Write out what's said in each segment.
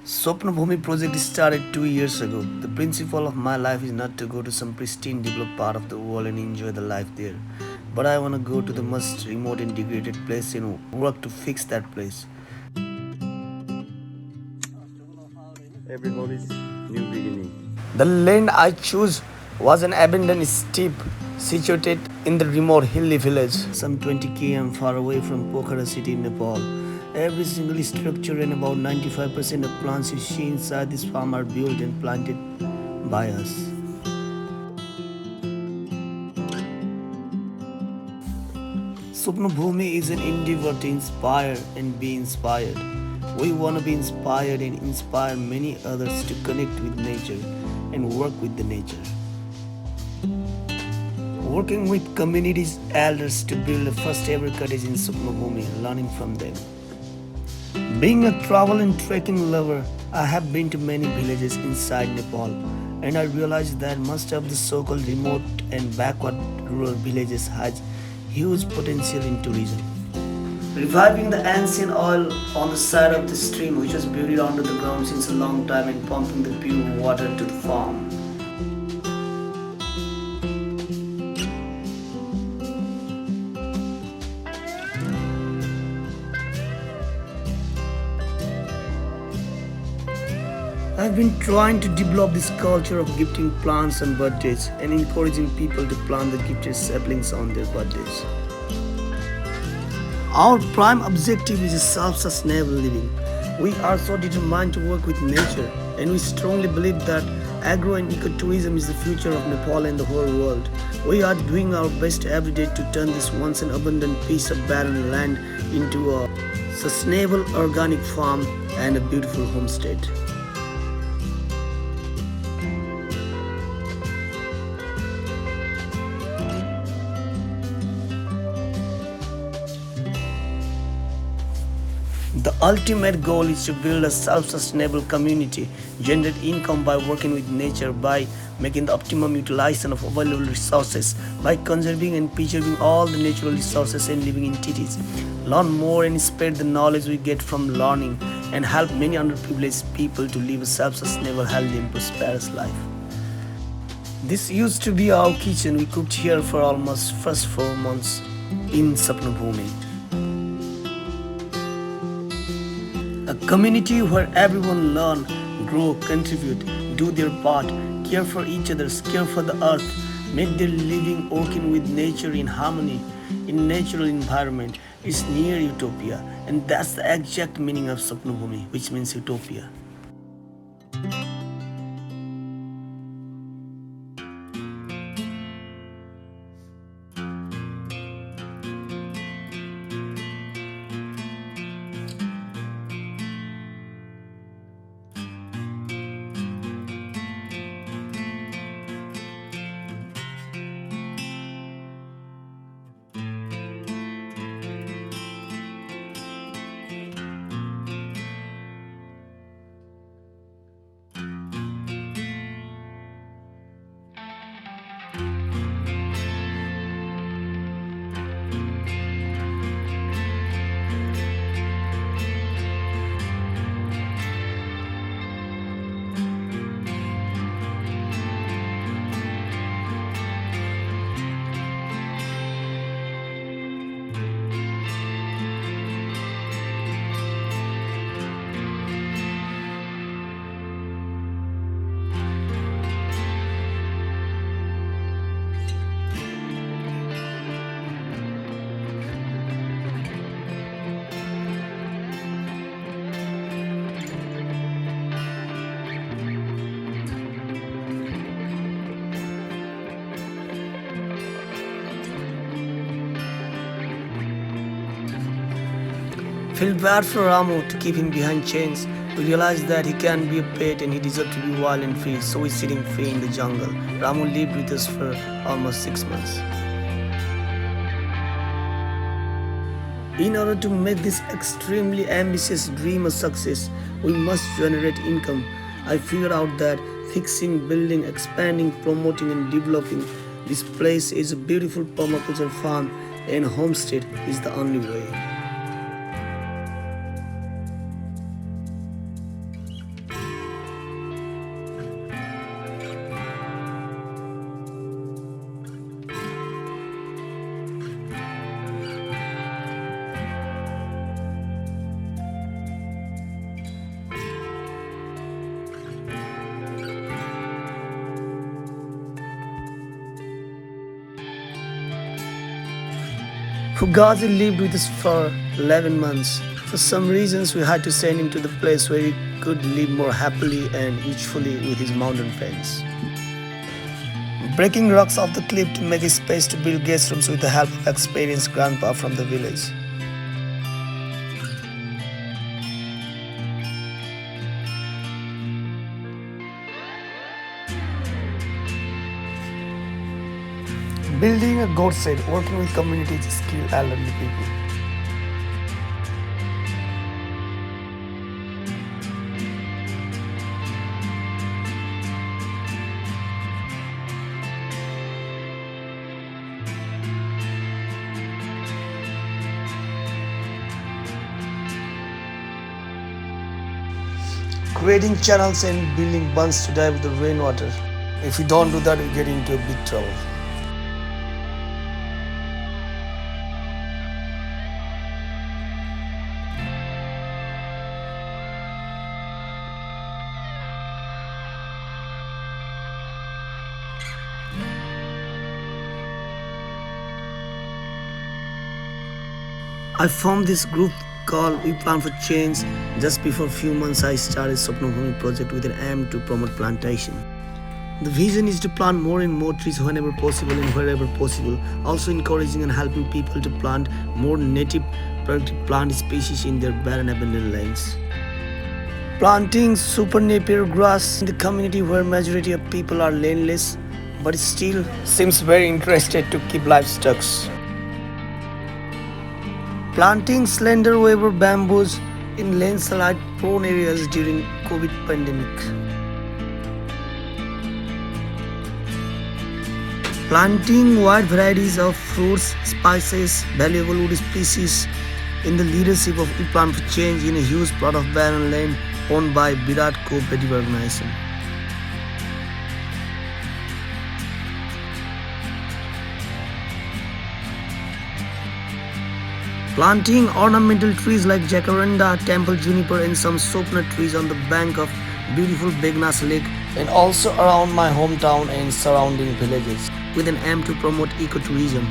Swopnavumi project started 2 years ago. The principle of my life is not to go to some pristine developed part of the world and enjoy the life there. But I want to go to the most remote and degraded place and work to fix that place. Every goal is new beginning. The land I chose was an abandoned steep situated in the remote hilly village, some 20 km far away from Pokhara city in Nepal. Every single structure and about 95% of plants you see inside this farm are built and planted by us. Swopnavumi is an endeavor to inspire and be inspired. We want to be inspired and inspire many others to connect with nature and work with the nature. Working with communities elders to build the first ever cottage in Swopnavumi, learning from them. Being a travel and trekking lover, I have been to many villages inside Nepal, and I realized that most of the so-called remote and backward rural villages has huge potential in tourism. Reviving the ancient oil on the side of the stream which was buried under the ground since a long time and pumping the pure water to the farm. I've been trying to develop this culture of gifting plants on birthdays and encouraging people to plant the gifted saplings on their birthdays. Our prime objective is self-sustainable living. We are so determined to work with nature, and we strongly believe that agro and ecotourism is the future of Nepal and the whole world. We are doing our best every day to turn this once an abundant piece of barren land into a sustainable organic farm and a beautiful homestead. The ultimate goal is to build a self-sustainable community, generate income by working with nature, by making the optimum utilization of available resources, by conserving and preserving all the natural resources and living entities. Learn more and spread the knowledge we get from learning and help many underprivileged people to live a self-sustainable, healthy and prosperous life. This used to be our kitchen. We cooked here for almost first 4 months in Swopnavumi. A community where everyone learn, grow, contribute, do their part, care for each other, care for the earth, make their living working with nature in harmony, in natural environment is near utopia, and that's the exact meaning of Swopnavumi, which means utopia. Feel bad for Ramu to keep him behind chains. We realize that he can't be a pet and he deserves to be wild and free, so we set him free in the jungle. Ramu lived with us for almost 6 months. In order to make this extremely ambitious dream a success, we must generate income. I figured out that fixing, building, expanding, promoting and developing this place is a beautiful permaculture farm and homestead is the only way. Fugazi lived with us for 11 months. For some reasons, we had to send him to the place where he could live more happily and usefully with his mountain friends. Breaking rocks off the cliff to make a space to build guest rooms with the help of experienced grandpa from the village. Building a goat shed, working with communities, skilled elderly people. Creating channels and building bunds to divert the rainwater. If we don't do that, we get into a big trouble. I formed this group called We Plan for Change. Just before a few months, I started Swopnavumi project with an aim to promote plantation. The vision is to plant more and more trees whenever possible and wherever possible, also encouraging and helping people to plant more native productive plant species in their barren abandoned lands. Planting super napier grass in the community where majority of people are landless but still seems very interested to keep livestock. Planting slender weaver bamboos in landslide prone areas during COVID pandemic. Planting wide varieties of fruits, spices, valuable wood species in the leadership of We Plan for Change in a huge plot of barren land owned by Virat Cooperative Organization. Planting ornamental trees like jacaranda, temple juniper and some soapnut trees on the bank of beautiful Begnas Lake and also around my hometown and surrounding villages with an aim to promote ecotourism.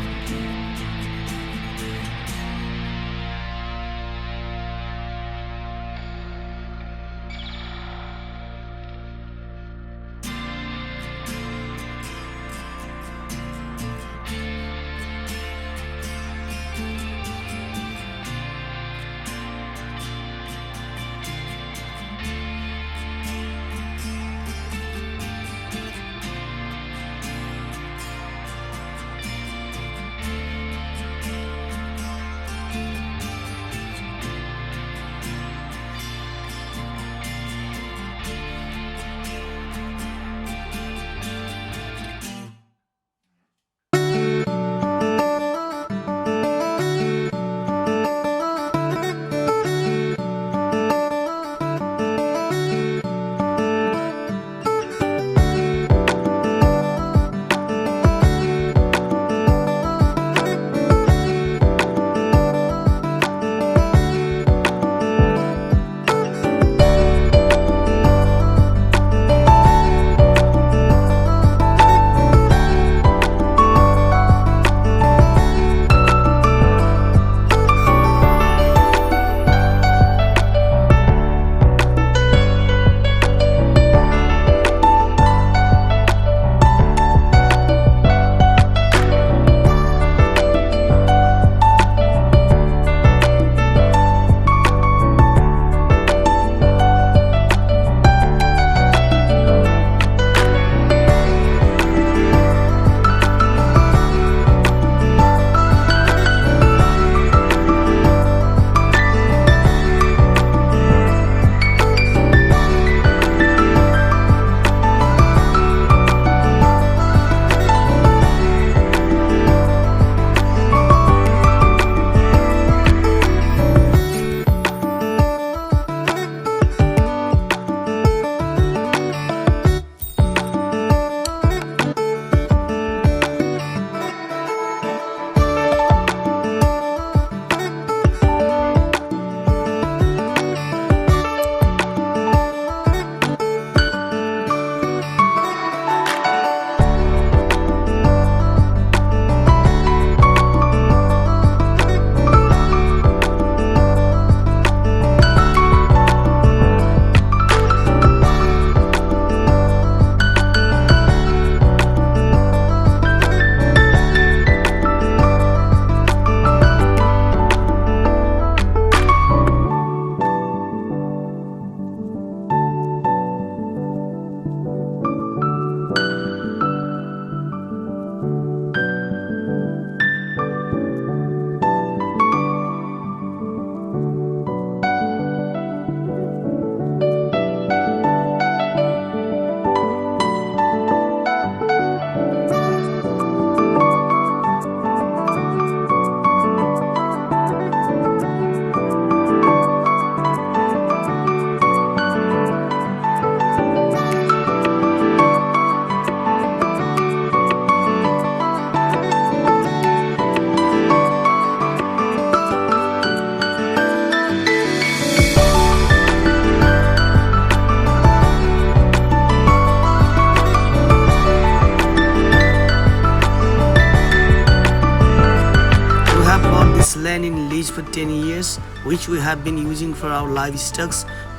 this land in lease for 10 years, which we have been using for our livestock,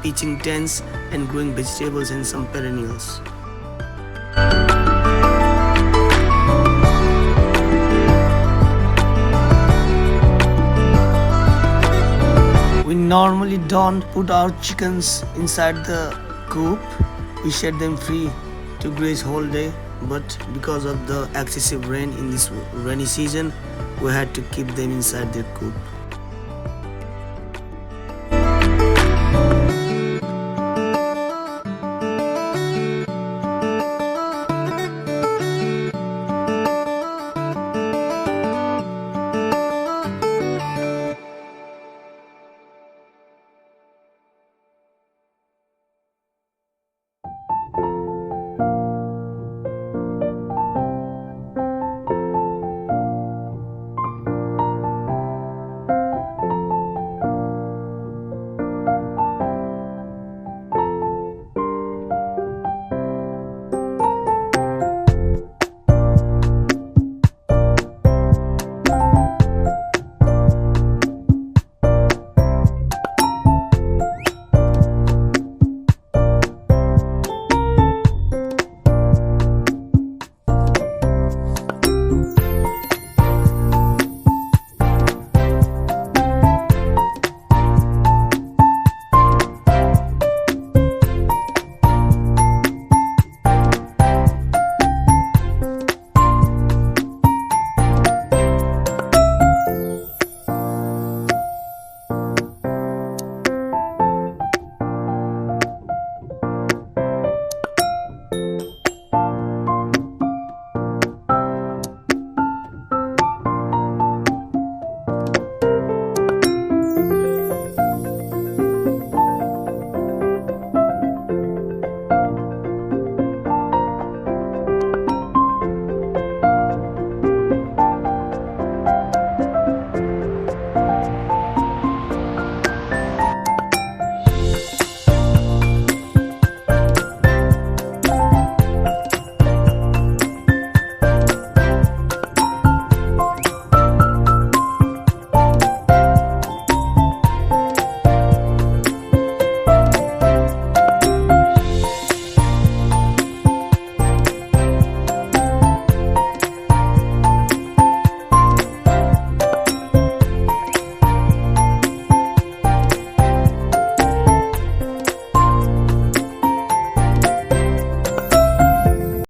pitching tents and growing vegetables and some perennials. We normally don't put our chickens inside the coop. We set them free to graze whole day, but because of the excessive rain in this rainy season, we had to keep them inside their coop.